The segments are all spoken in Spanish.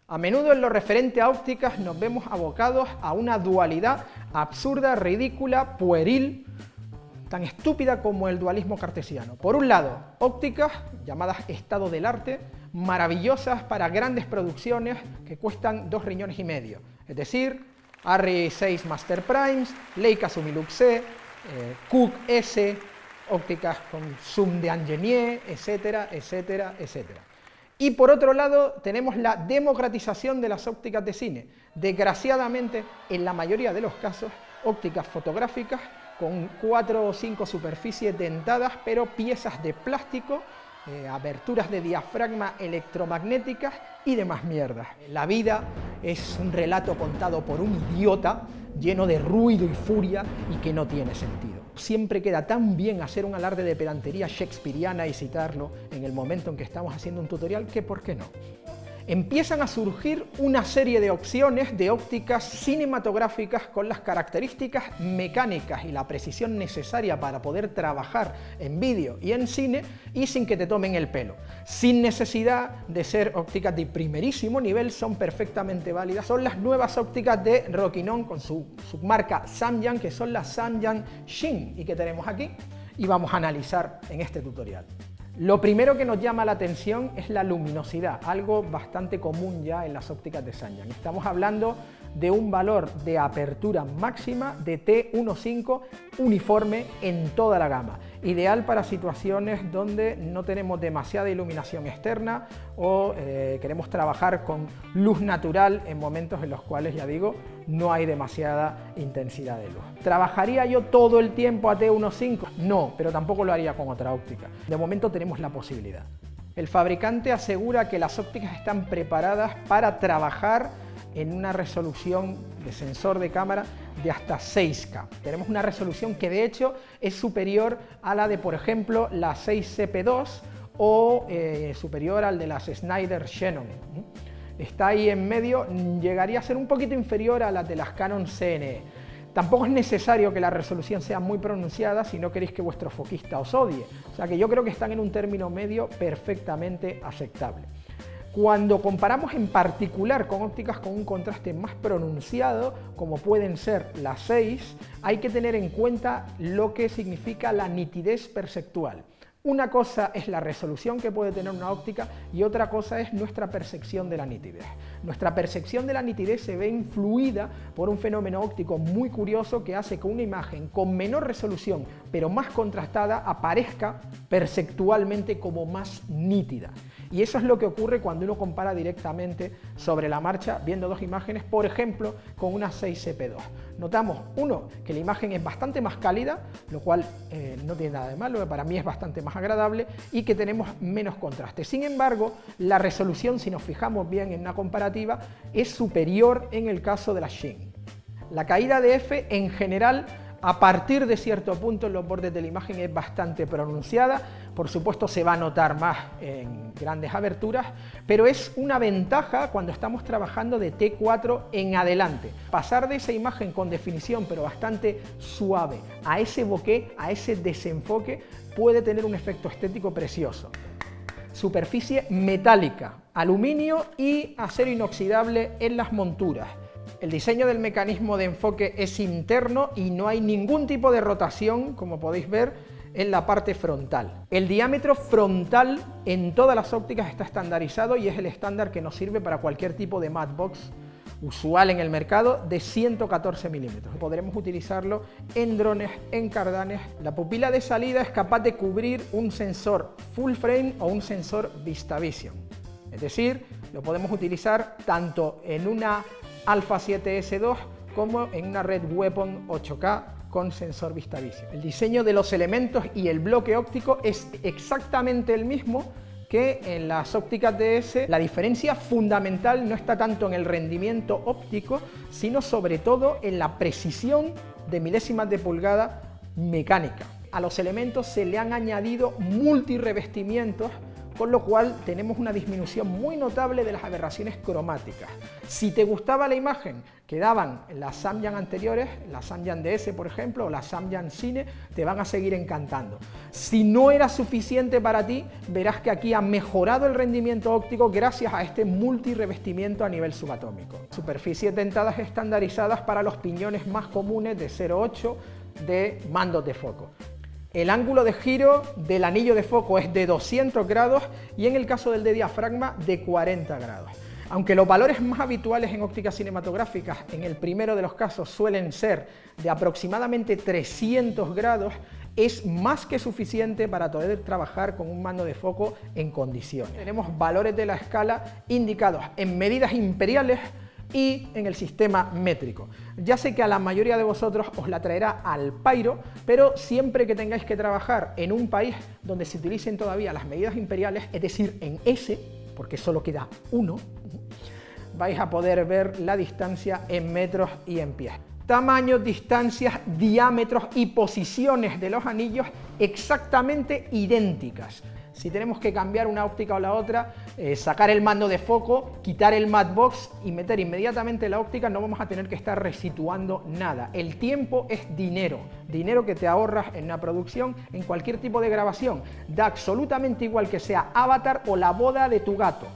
A menudo en lo referente a ópticas nos vemos abocados a una dualidad absurda, ridícula, pueril, tan estúpida como el dualismo cartesiano. Por un lado, ópticas, llamadas estado del arte, maravillosas para grandes producciones que cuestan 2,5 riñones. Es decir, Arri 6 Master Primes, Leica Summilux C, Cooke S, ópticas con zoom de Ingenieur, etcétera, etcétera, etcétera. Y por otro lado tenemos la democratización de las ópticas de cine. Desgraciadamente, en la mayoría de los casos, ópticas fotográficas con 4 o 5 superficies dentadas, pero piezas de plástico, aberturas de diafragma electromagnéticas y demás mierdas. La vida es un relato contado por un idiota lleno de ruido y furia y que no tiene sentido. Siempre queda tan bien hacer un alarde de pedantería shakespeariana y citarlo en el momento en que estamos haciendo un tutorial que ¿por qué no? Empiezan a surgir una serie de opciones de ópticas cinematográficas con las características mecánicas y la precisión necesaria para poder trabajar en vídeo y en cine y sin que te tomen el pelo. Sin necesidad de ser ópticas de primerísimo nivel, son perfectamente válidas. Son las nuevas ópticas de Rokinon con su marca Samyang, que son las Samyang Shin y que tenemos aquí y vamos a analizar en este tutorial. Lo primero que nos llama la atención es la luminosidad, algo bastante común ya en las ópticas de Samyang. Estamos hablando de un valor de apertura máxima de T1.5 uniforme en toda la gama, ideal para situaciones donde no tenemos demasiada iluminación externa o queremos trabajar con luz natural en momentos en los cuales, ya digo, no hay demasiada intensidad de luz. ¿Trabajaría yo todo el tiempo a T1.5? No, pero tampoco lo haría con otra óptica. De momento tenemos la posibilidad. El fabricante asegura que las ópticas están preparadas para trabajar en una resolución de sensor de cámara de hasta 6K. Tenemos una resolución que de hecho es superior a la de, por ejemplo, la 6CP2 o superior al de las Snyder Xenon. Está ahí en medio, llegaría a ser un poquito inferior a las de las Canon CNE. Tampoco es necesario que la resolución sea muy pronunciada si no queréis que vuestro foquista os odie. O sea que yo creo que están en un término medio perfectamente aceptable. Cuando comparamos en particular con ópticas con un contraste más pronunciado, como pueden ser las 6, hay que tener en cuenta lo que significa la nitidez perceptual. Una cosa es la resolución que puede tener una óptica y otra cosa es nuestra percepción de la nitidez. Nuestra percepción de la nitidez se ve influida por un fenómeno óptico muy curioso que hace que una imagen con menor resolución pero más contrastada aparezca perceptualmente como más nítida. Y eso es lo que ocurre cuando uno compara directamente sobre la marcha viendo dos imágenes, por ejemplo, con una 6CP2. Notamos, uno, que la imagen es bastante más cálida, lo cual no tiene nada de malo, para mí es bastante más agradable, y que tenemos menos contraste. Sin embargo, la resolución, si nos fijamos bien en una comparativa, es superior en el caso de la Shin. La caída de F, en general, a partir de cierto punto en los bordes de la imagen es bastante pronunciada. Por supuesto se va a notar más en grandes aberturas, pero es una ventaja cuando estamos trabajando de T4 en adelante. Pasar de esa imagen con definición pero bastante suave a ese bokeh, a ese desenfoque, puede tener un efecto estético precioso. Superficie metálica, aluminio y acero inoxidable en las monturas. El diseño del mecanismo de enfoque es interno y no hay ningún tipo de rotación, como podéis ver, en la parte frontal. El diámetro frontal en todas las ópticas está estandarizado y es el estándar que nos sirve para cualquier tipo de matte box usual en el mercado de 114 milímetros. Podremos utilizarlo en drones, en cardanes. La pupila de salida es capaz de cubrir un sensor full frame o un sensor VistaVision. Es decir, lo podemos utilizar tanto en una Alpha 7S2 como en una Red Weapon 8K con sensor VistaVision. El diseño de los elementos y el bloque óptico es exactamente el mismo que en las ópticas DS. La diferencia fundamental no está tanto en el rendimiento óptico, sino sobre todo en la precisión de milésimas de pulgada mecánica. A los elementos se le han añadido multirevestimientos con lo cual tenemos una disminución muy notable de las aberraciones cromáticas. Si te gustaba la imagen que daban las Samyang anteriores, la Samyang DS por ejemplo, o la Samyang Cine, te van a seguir encantando. Si no era suficiente para ti, verás que aquí ha mejorado el rendimiento óptico gracias a este multirevestimiento a nivel subatómico. Superficies dentadas estandarizadas para los piñones más comunes de 0,8 de mandos de foco. El ángulo de giro del anillo de foco es de 200 grados y en el caso del de diafragma de 40 grados. Aunque los valores más habituales en ópticas cinematográficas en el primero de los casos suelen ser de aproximadamente 300 grados, es más que suficiente para poder trabajar con un mando de foco en condiciones. Tenemos valores de la escala indicados en medidas imperiales y en el sistema métrico. Ya sé que a la mayoría de vosotros os la traerá al pairo, pero siempre que tengáis que trabajar en un país donde se utilicen todavía las medidas imperiales, es decir, en S, porque solo queda uno, vais a poder ver la distancia en metros y en pies. Tamaños, distancias, diámetros y posiciones de los anillos exactamente idénticas. Si tenemos que cambiar una óptica o la otra, sacar el mando de foco, quitar el matte box y meter inmediatamente la óptica, no vamos a tener que estar resituando nada. El tiempo es dinero, dinero que te ahorras en una producción, en cualquier tipo de grabación. Da absolutamente igual que sea Avatar o la boda de tu gato.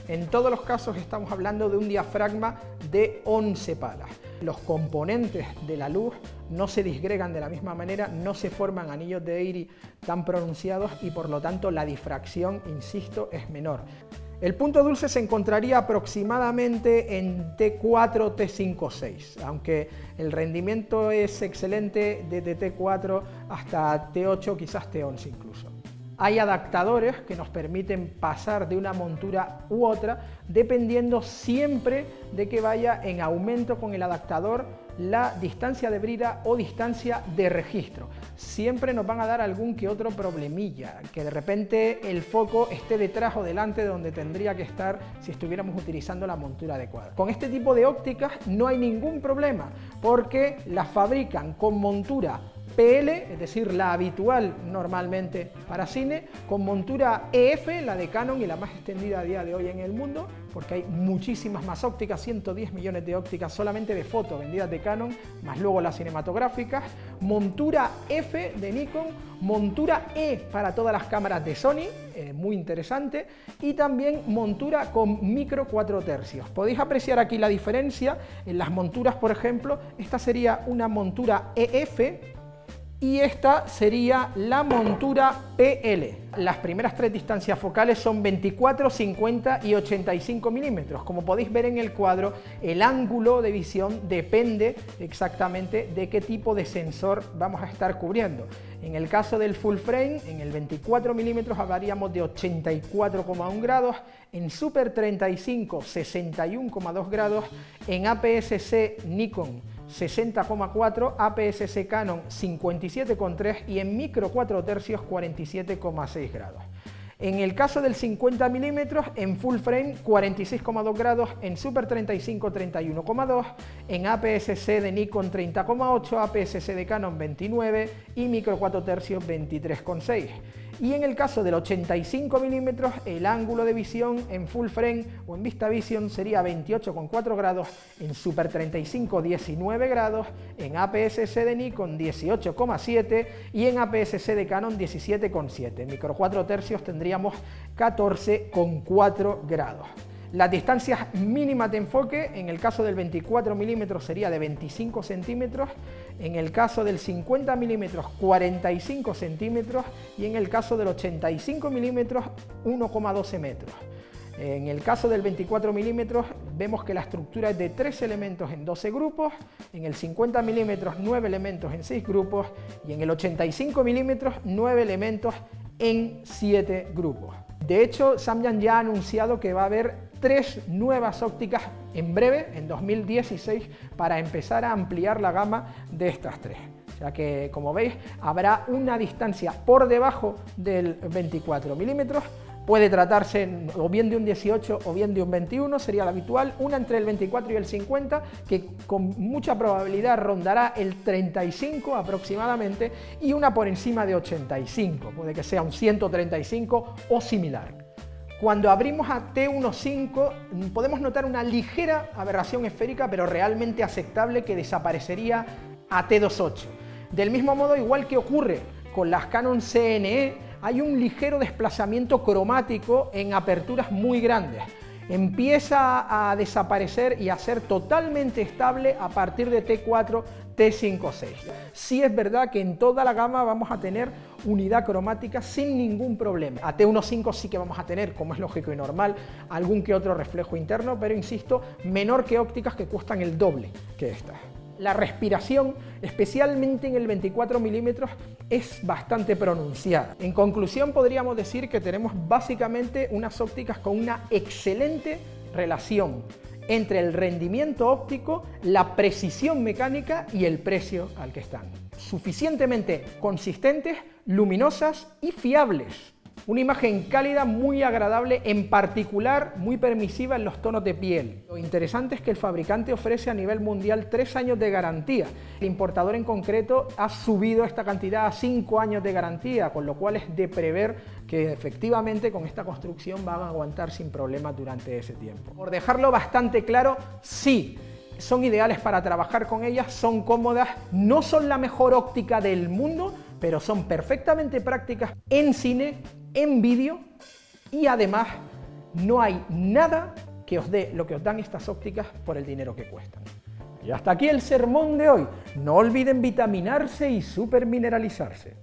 En todos los casos estamos hablando de un diafragma de 11 palas. Los componentes de la luz no se disgregan de la misma manera, no se forman anillos de Airy tan pronunciados y por lo tanto la difracción, insisto, es menor. El punto dulce se encontraría aproximadamente en T4, T5, 6, aunque el rendimiento es excelente desde T4 hasta T8, quizás T11 incluso. Hay adaptadores que nos permiten pasar de una montura u otra, dependiendo siempre de que vaya en aumento con el adaptador la distancia de brida o distancia de registro. Siempre nos van a dar algún que otro problemilla, que de repente el foco esté detrás o delante de donde tendría que estar si estuviéramos utilizando la montura adecuada. Con este tipo de ópticas no hay ningún problema, porque las fabrican con montura PL, es decir, la habitual normalmente para cine, con montura EF, la de Canon y la más extendida a día de hoy en el mundo, porque hay muchísimas más ópticas, 110 millones de ópticas solamente de foto vendidas de Canon, más luego las cinematográficas, montura F de Nikon, montura E para todas las cámaras de Sony, muy interesante, y también montura con micro 4 tercios. Podéis apreciar aquí la diferencia en las monturas, por ejemplo, esta sería una montura EF, y esta sería la montura PL. Las primeras tres distancias focales son 24, 50 y 85 milímetros. Como podéis ver en el cuadro, el ángulo de visión depende exactamente de qué tipo de sensor vamos a estar cubriendo. En el caso del full frame, en el 24 milímetros hablaríamos de 84,1 grados, en Super 35, 61,2 grados, en APS-C Nikon 60,4, APS-C Canon 57,3 y en micro 4 tercios 47,6 grados. En el caso del 50 milímetros, en full frame 46,2 grados, en Super 35 31,2, en APS-C de Nikon 30,8, APS-C de Canon 29 y micro 4 tercios 23,6. Y en el caso del 85 milímetros, el ángulo de visión en full frame o en VistaVision sería 28,4 grados, en Super 35 19 grados, en APS-C de Nikon 18,7 y en APS-C de Canon 17,7. En micro 4 tercios tendríamos 14,4 grados. Las distancias mínimas de enfoque, en el caso del 24 milímetros sería de 25 centímetros, en el caso del 50 milímetros 45 centímetros y en el caso del 85 milímetros 1,12 metros. En el caso del 24 milímetros vemos que la estructura es de 3 elementos en 12 grupos, en el 50 milímetros 9 elementos en 6 grupos y en el 85 milímetros 9 elementos en 7 grupos. De hecho, Samyang ya ha anunciado que va a haber 3 nuevas ópticas en breve, en 2016, para empezar a ampliar la gama de estas 3. O sea que, como veis, habrá una distancia por debajo del 24 milímetros. Puede tratarse o bien de un 18 o bien de un 21, sería la habitual, una entre el 24 y el 50, que con mucha probabilidad rondará el 35 aproximadamente, y una por encima de 85, puede que sea un 135 o similar. Cuando abrimos a T1.5 podemos notar una ligera aberración esférica, pero realmente aceptable, que desaparecería a T2.8. Del mismo modo, igual que ocurre con las Canon CNE, hay un ligero desplazamiento cromático en aperturas muy grandes. Empieza a desaparecer y a ser totalmente estable a partir de T4, T5, 6. Sí es verdad que en toda la gama vamos a tener unidad cromática sin ningún problema. A T1.5 sí que vamos a tener, como es lógico y normal, algún que otro reflejo interno, pero insisto, menor que ópticas que cuestan el doble que estas. La respiración, especialmente en el 24 milímetros, es bastante pronunciada. En conclusión, podríamos decir que tenemos básicamente unas ópticas con una excelente relación entre el rendimiento óptico, la precisión mecánica y el precio al que están. Suficientemente consistentes, luminosas y fiables. Una imagen cálida muy agradable, en particular muy permisiva en los tonos de piel. Lo interesante es que el fabricante ofrece a nivel mundial 3 años de garantía. El importador en concreto ha subido esta cantidad a 5 años de garantía, con lo cual es de prever que efectivamente con esta construcción van a aguantar sin problemas durante ese tiempo. Por dejarlo bastante claro, sí, son ideales para trabajar con ellas, son cómodas, no son la mejor óptica del mundo, pero son perfectamente prácticas en cine, en vídeo, y además no hay nada que os dé lo que os dan estas ópticas por el dinero que cuestan. Y hasta aquí el sermón de hoy. No olviden vitaminarse y supermineralizarse.